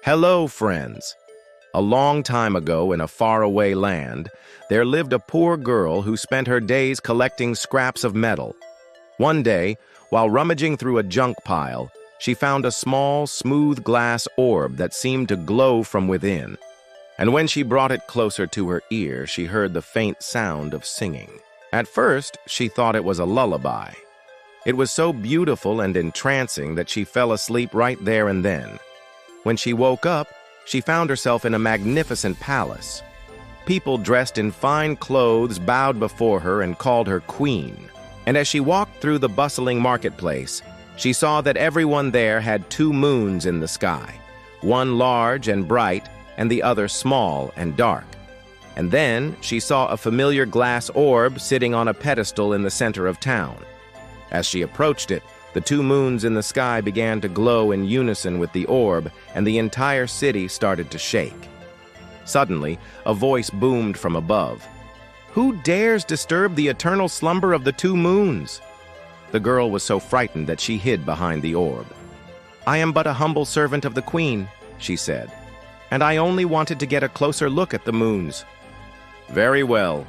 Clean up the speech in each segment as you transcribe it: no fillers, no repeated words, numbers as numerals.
Hello, friends. A long time ago in a faraway land, there lived a poor girl who spent her days collecting scraps of metal. One day, while rummaging through a junk pile, she found a small, smooth glass orb that seemed to glow from within. And when she brought it closer to her ear, she heard the faint sound of singing. At first, she thought it was a lullaby. It was so beautiful and entrancing that she fell asleep right there and then. When she woke up, she found herself in a magnificent palace. People dressed in fine clothes bowed before her and called her queen. And as she walked through the bustling marketplace, she saw that everyone there had two moons in the sky, one large and bright, and the other small and dark. And then she saw a familiar glass orb sitting on a pedestal in the center of town. As she approached it, the two moons in the sky began to glow in unison with the orb, and the entire city started to shake. Suddenly, a voice boomed from above. "Who dares disturb the eternal slumber of the two moons?" The girl was so frightened that she hid behind the orb. "I am but a humble servant of the queen," she said, "and I only wanted to get a closer look at the moons." "Very well,"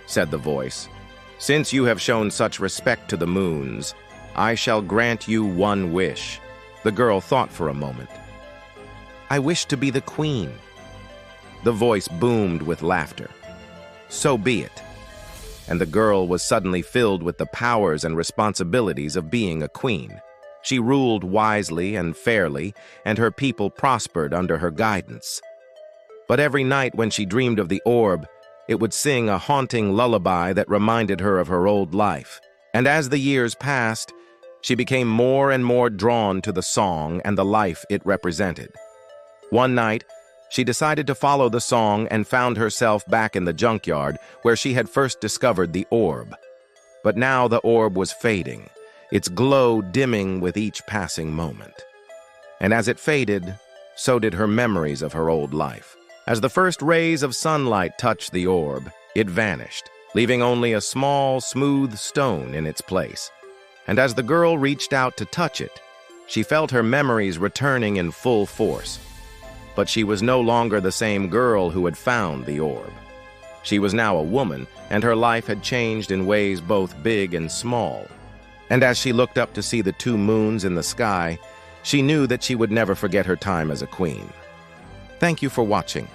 said the voice. "Since you have shown such respect to the moons, I shall grant you one wish." The girl thought for a moment. "I wish to be the queen." The voice boomed with laughter. "So be it." And the girl was suddenly filled with the powers and responsibilities of being a queen. She ruled wisely and fairly, and her people prospered under her guidance. But every night when she dreamed of the orb, it would sing a haunting lullaby that reminded her of her old life. And as the years passed, she became more and more drawn to the song and the life it represented. One night, she decided to follow the song and found herself back in the junkyard where she had first discovered the orb. But now the orb was fading, its glow dimming with each passing moment. And as it faded, so did her memories of her old life. As the first rays of sunlight touched the orb, it vanished, leaving only a small, smooth stone in its place. And as the girl reached out to touch it, she felt her memories returning in full force. But she was no longer the same girl who had found the orb. She was now a woman, and her life had changed in ways both big and small. And as she looked up to see the two moons in the sky, she knew that she would never forget her time as a queen. Thank you for watching.